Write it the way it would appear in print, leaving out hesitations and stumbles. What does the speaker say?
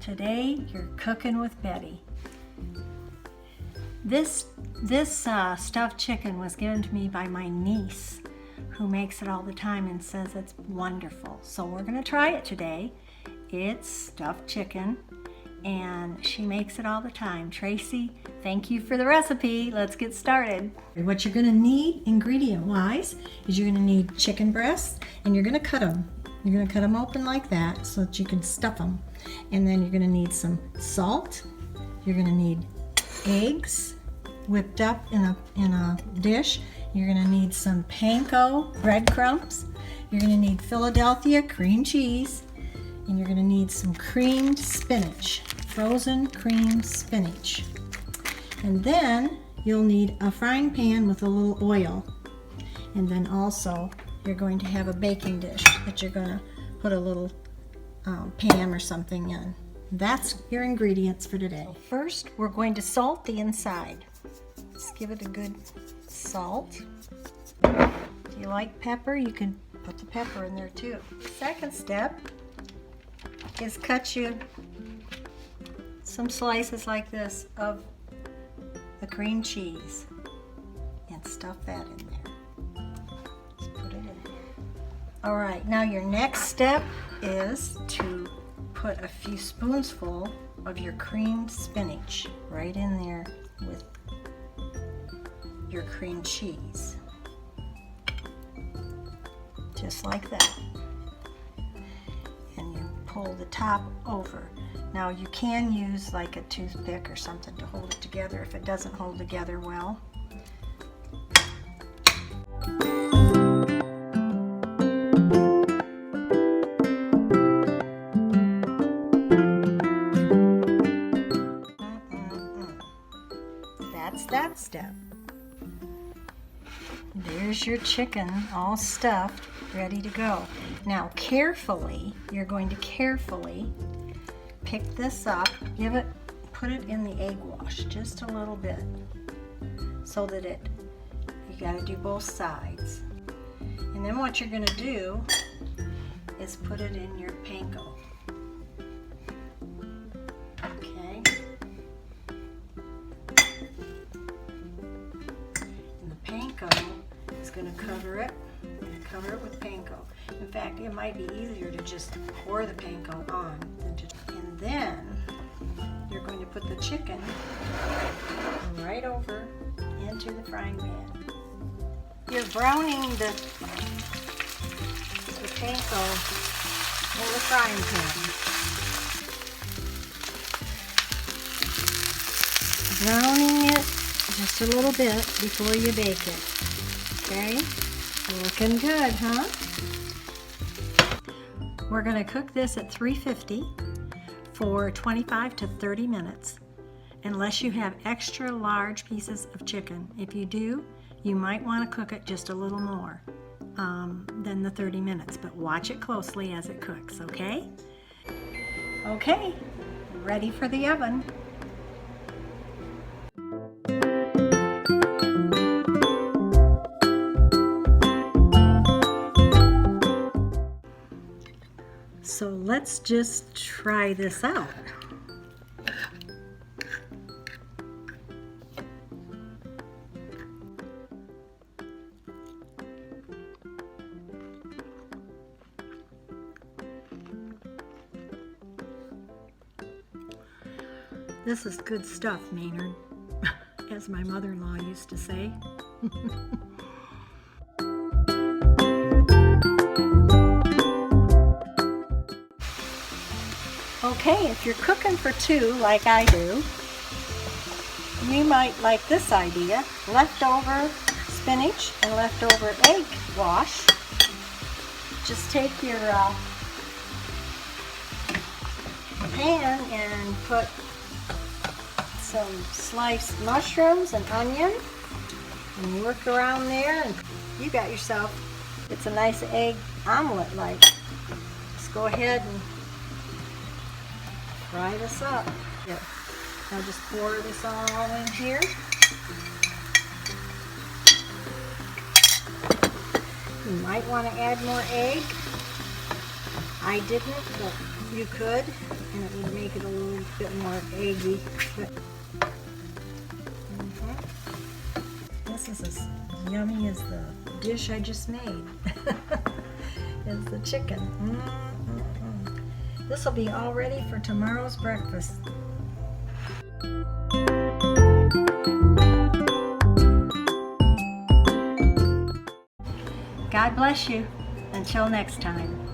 Today you're cooking with Betty. This stuffed chicken was given to me by my niece, who makes it all the time and says it's wonderful. So we're gonna try it today. It's stuffed chicken and she makes it all the time. Tracy, thank you for the recipe. Let's get started. What you're gonna need ingredient-wise is you're gonna need chicken breasts and you're gonna cut them. You're gonna cut them open like that so that you can stuff them. And then you're gonna need some salt. You're gonna need eggs whipped up in a dish. You're gonna need some panko breadcrumbs. You're gonna need Philadelphia cream cheese. And you're gonna need some creamed spinach, frozen creamed spinach. And then you'll need a frying pan with a little oil. And then also you're going to have a baking dish that you're gonna put a little pan or something in. That's your ingredients for today. First, we're going to salt the inside. Let's give it a good salt. If you like pepper, you can put the pepper in there too. Second step is cut you some slices like this of the cream cheese and stuff that in there. Just put it in there. All right, now your next step is to put a few spoonsful of your creamed spinach right in there with your cream cheese. Just like that. And you pull the top over. Now you can use like a toothpick or something to hold it together if it doesn't hold together well. That's that step. There's your chicken all stuffed, ready to go. Now carefully, you're going to carefully pick this up, put it in the egg wash just a little bit so that you gotta do both sides. And then what you're gonna do is put it in your panko. Okay. And the panko is going to cover it with panko. In fact, it might be easier to just pour the panko on and then you're going to put the chicken right over into the frying pan. You're browning the panko in the frying pan. Browning it just a little bit before you bake it. Okay, looking good, huh? We're going to cook this at 350 for 25 to 30 minutes, unless you have extra large pieces of chicken. If you do, you might want to cook it just a little more than the 30 minutes, but watch it closely as it cooks, okay? Okay, ready for the oven. So let's just try this out. This is good stuff, Maynard, as my mother-in-law used to say. Okay, if you're cooking for two like I do, you might like this idea. Leftover spinach and leftover egg wash. Just take your pan and put some sliced mushrooms and onion and you work around there and you got yourself, it's a nice egg omelet like. Just go ahead and fry this up. Here, I'll just pour this all in here. You might want to add more egg. I didn't, but You could, and it would make it a little bit more eggy. But, this is as yummy as the dish I just made. Is the chicken. This will be all ready for tomorrow's breakfast. God bless you. Until next time.